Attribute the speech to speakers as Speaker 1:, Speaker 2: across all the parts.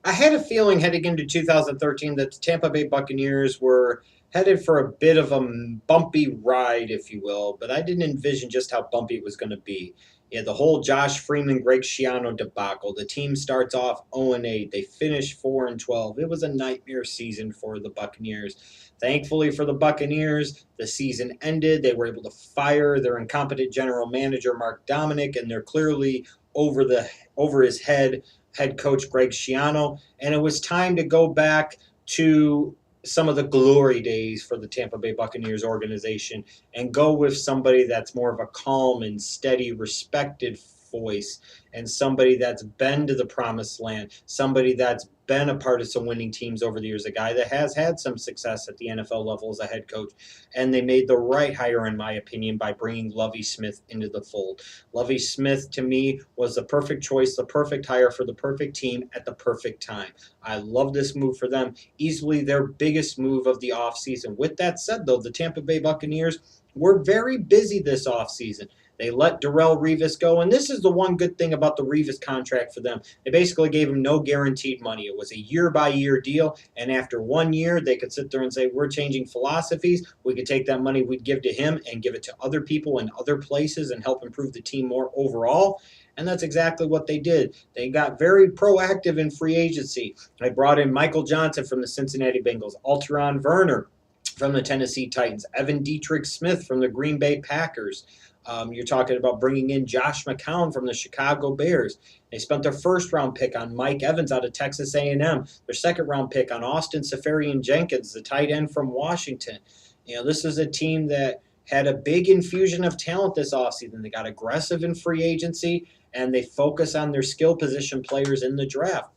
Speaker 1: I had a feeling heading into 2013 that the Tampa Bay Buccaneers were headed for a bit of a bumpy ride, if you will, but I didn't envision just how bumpy it was going to be. Yeah, the whole Josh Freeman, Greg Schiano debacle. The team starts off 0-8. They finish 4-12. It was a nightmare season for the Buccaneers. Thankfully for the Buccaneers, the season ended. They were able to fire their incompetent general manager Mark Dominic, and they're clearly over his head coach Greg Schiano, and it was time to go back to some of the glory days for the Tampa Bay Buccaneers organization and go with somebody that's more of a calm and steady, respected voice, and somebody that's been to the promised land, somebody that's been a part of some winning teams over the years, a guy that has had some success at the NFL level as a head coach. And they made the right hire, in my opinion, by bringing Lovie Smith into the fold. Lovie Smith, to me, was the perfect choice, the perfect hire for the perfect team at the perfect time. I love this move for them. Easily their biggest move of the offseason. With that said, though, the Tampa Bay Buccaneers were very busy this offseason. They let Darrelle Revis go, and this is the one good thing about the Revis contract for them. They basically gave him no guaranteed money. It was a year-by-year deal, and after 1 year, they could sit there and say, we're changing philosophies. We could take that money we'd give to him and give it to other people in other places and help improve the team more overall. And that's exactly what they did. They got very proactive in free agency. They brought in Michael Johnson from the Cincinnati Bengals, Alteron Werner from the Tennessee Titans, Evan Dietrich Smith from the Green Bay Packers. You're talking about bringing in Josh McCown from the Chicago Bears. They spent their first-round pick on Mike Evans out of Texas A&M, their second-round pick on Austin Seferian-Jenkins, the tight end from Washington. This is a team that had a big infusion of talent this offseason. They got aggressive in free agency, and they focus on their skill position players in the draft.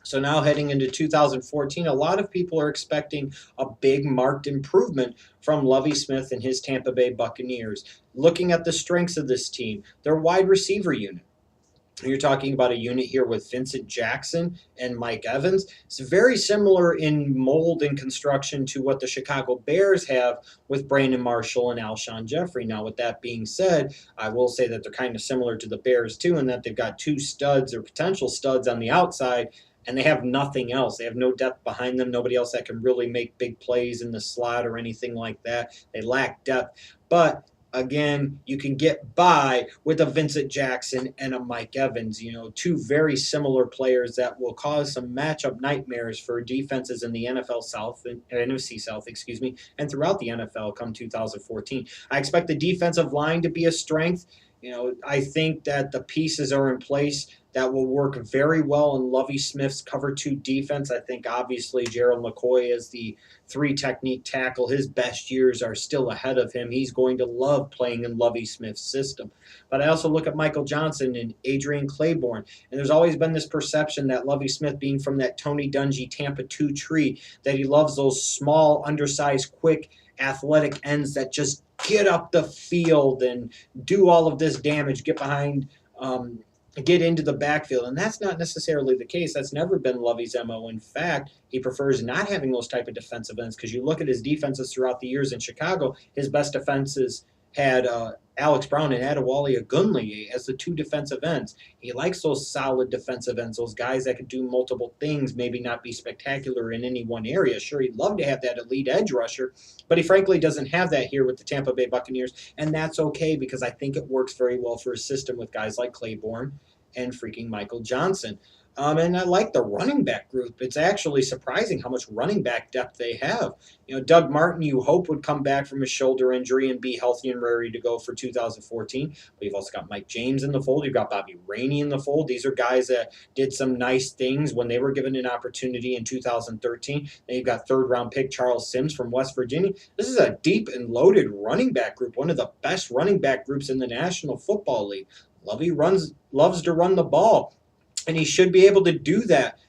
Speaker 1: So now heading into 2014, a lot of people are expecting a big marked improvement from Lovie Smith and his Tampa Bay Buccaneers. Looking at the strengths of this team, their wide receiver unit. You're talking about a unit here with Vincent Jackson and Mike Evans. It's very similar in mold and construction to what the Chicago Bears have with Brandon Marshall and Alshon Jeffrey. Now, with that being said, I will say that they're kind of similar to the Bears too, in that they've got two studs or potential studs on the outside, and they have nothing else. They have no depth behind them, nobody else that can really make big plays in the slot or anything like that. They lack depth. But again, you can get by with a Vincent Jackson and a Mike Evans, two very similar players that will cause some matchup nightmares for defenses in the NFL South and NFC South, and throughout the NFL come 2014. I expect the defensive line to be a strength. I think that the pieces are in place that will work very well in Lovie Smith's cover two defense. I think obviously Gerald McCoy is the three technique tackle. His best years are still ahead of him. He's going to love playing in Lovie Smith's system. But I also look at Michael Johnson and Adrian Claiborne, and there's always been this perception that Lovie Smith, being from that Tony Dungy Tampa 2 tree, that he loves those small, undersized, quick, athletic ends that just get up the field and do all of this damage, get into the backfield. And that's not necessarily the case. That's never been Lovie's MO. In fact, he prefers not having those type of defensive ends, because you look at his defenses throughout the years in Chicago, his best defenses had Alex Brown and Adewale Ogunleye as the two defensive ends. He likes those solid defensive ends, those guys that can do multiple things, maybe not be spectacular in any one area. Sure, he'd love to have that elite edge rusher, but he frankly doesn't have that here with the Tampa Bay Buccaneers, and that's okay, because I think it works very well for his system with guys like Claiborne and freaking Michael Johnson. And I like the running back group. It's actually surprising how much running back depth they have. Doug Martin, you hope, would come back from his shoulder injury and be healthy and ready to go for 2014. But you've also got Mike James in the fold. You've got Bobby Rainey in the fold. These are guys that did some nice things when they were given an opportunity in 2013. Then you've got third-round pick Charles Sims from West Virginia. This is a deep and loaded running back group, one of the best running back groups in the National Football League. Lovie loves to run the ball, and he should be able to do that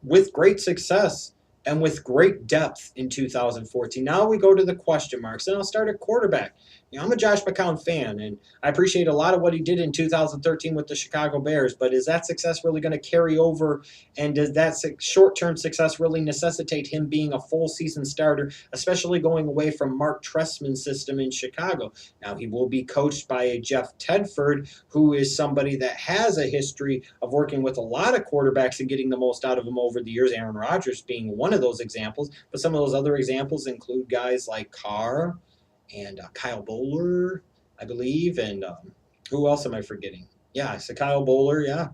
Speaker 1: with great success and with great depth in 2014. Now we go to the question marks, and I'll start at quarterback. I'm a Josh McCown fan, and I appreciate a lot of what he did in 2013 with the Chicago Bears. But is that success really going to carry over? And does that short-term success really necessitate him being a full season starter, especially going away from Mark Trestman's system in Chicago? Now he will be coached by a Jeff Tedford, who is somebody that has a history of working with a lot of quarterbacks and getting the most out of them over the years. Aaron Rodgers being one of those examples, but some of those other examples include guys like Carr and Kyle Bowler, I believe, and who else am I forgetting? Yeah, so Kyle Bowler, yeah.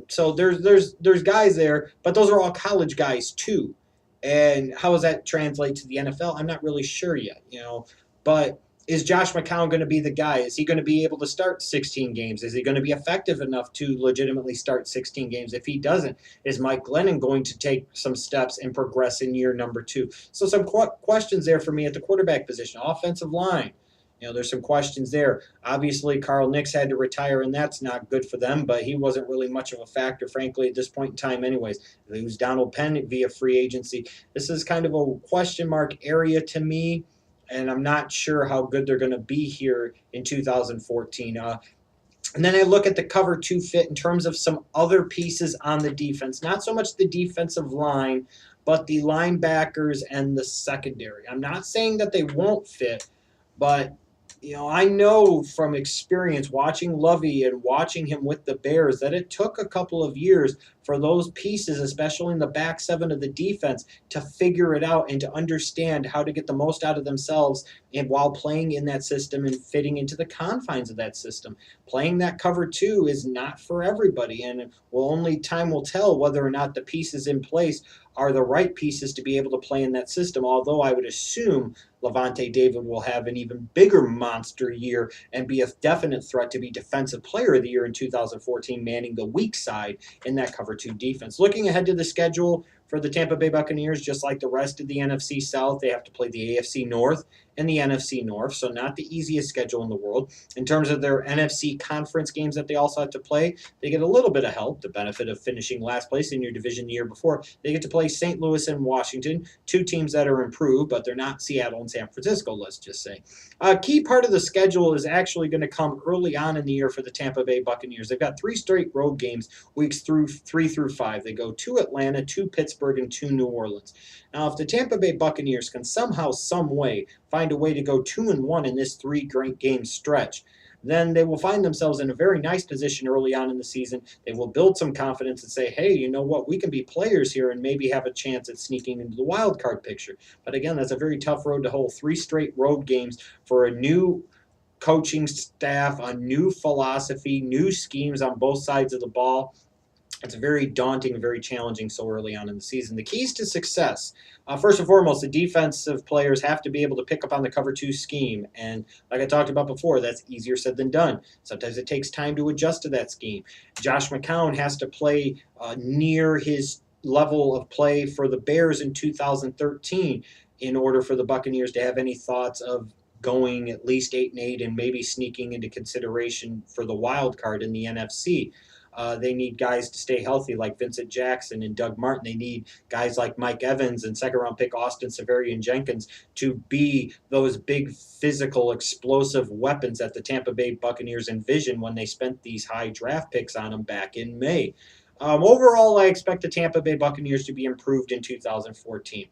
Speaker 1: So there's guys there, but those are all college guys too. And how does that translate to the NFL? I'm not really sure yet, But is Josh McCown going to be the guy? Is he going to be able to start 16 games? Is he going to be effective enough to legitimately start 16 games? If he doesn't, is Mike Glennon going to take some steps and progress in year number 2? So some questions there for me at the quarterback position. Offensive line. There's some questions there. Obviously, Carl Nix had to retire, and that's not good for them, but he wasn't really much of a factor, frankly, at this point in time anyways. They lose Donald Penn via free agency. This is kind of a question mark area to me, and I'm not sure how good they're going to be here in 2014. And then I look at the cover 2 fit in terms of some other pieces on the defense. Not so much the defensive line, but the linebackers and the secondary. I'm not saying that they won't fit, but I know from experience watching Lovey and watching him with the Bears that it took a couple of years for those pieces, especially in the back 7 of the defense, to figure it out and to understand how to get the most out of themselves and while playing in that system and fitting into the confines of that system. Playing that cover 2 is not for everybody, and only time will tell whether or not the pieces in place are the right pieces to be able to play in that system, although I would assume Levante David will have an even bigger monster year and be a definite threat to be Defensive Player of the Year in 2014, manning the weak side in that cover 2 defense. Looking ahead to the schedule for the Tampa Bay Buccaneers, just like the rest of the NFC South, they have to play the AFC North and the NFC North, so not the easiest schedule in the world. In terms of their NFC conference games that they also have to play, they get a little bit of help, the benefit of finishing last place in your division the year before. They get to play St. Louis and Washington, 2 teams that are improved, but they're not Seattle and San Francisco, let's just say. A key part of the schedule is actually going to come early on in the year for the Tampa Bay Buccaneers. They've got 3 straight road games, weeks 3 through 5. They go to Atlanta, to Pittsburgh, and to New Orleans. Now, if the Tampa Bay Buccaneers can somehow, some way, find a way to go 2-1 in this 3 great game stretch, then they will find themselves in a very nice position early on in the season. They will build some confidence and say, hey, you know what, we can be players here and maybe have a chance at sneaking into the wild card picture. But again, that's a very tough road to hoe. 3 straight road games for a new coaching staff, a new philosophy, new schemes on both sides of the ball. It's very daunting and very challenging so early on in the season. The keys to success, first and foremost, the defensive players have to be able to pick up on the cover 2 scheme. And like I talked about before, that's easier said than done. Sometimes it takes time to adjust to that scheme. Josh McCown has to play near his level of play for the Bears in 2013 in order for the Buccaneers to have any thoughts of going at least 8-8 and maybe sneaking into consideration for the wild card in the NFC. They need guys to stay healthy like Vincent Jackson and Doug Martin. They need guys like Mike Evans and second-round pick Austin Severian-Jenkins to be those big physical, explosive weapons that the Tampa Bay Buccaneers envisioned when they spent these high draft picks on them back in May. Overall, I expect the Tampa Bay Buccaneers to be improved in 2014.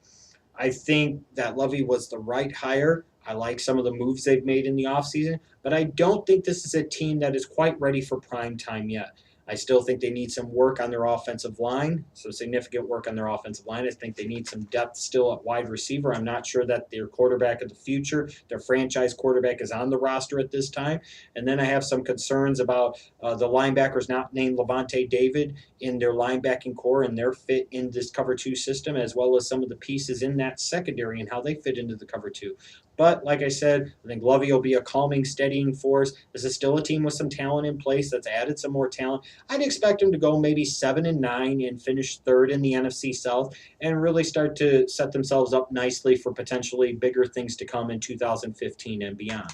Speaker 1: I think that Lovey was the right hire. I like some of the moves they've made in the offseason, but I don't think this is a team that is quite ready for prime time yet. I still think they need some work on their offensive line, some significant work on their offensive line. I think they need some depth still at wide receiver. I'm not sure that their quarterback of the future, their franchise quarterback, is on the roster at this time. And then I have some concerns about the linebackers not named Levante David in their linebacking core and their fit in this cover 2 system, as well as some of the pieces in that secondary and how they fit into the cover 2. But like I said, I think Lovey will be a calming, steadying force. This is still a team with some talent in place that's added some more talent. I'd expect them to go maybe 7-9 and finish 3rd in the NFC South and really start to set themselves up nicely for potentially bigger things to come in 2015 and beyond.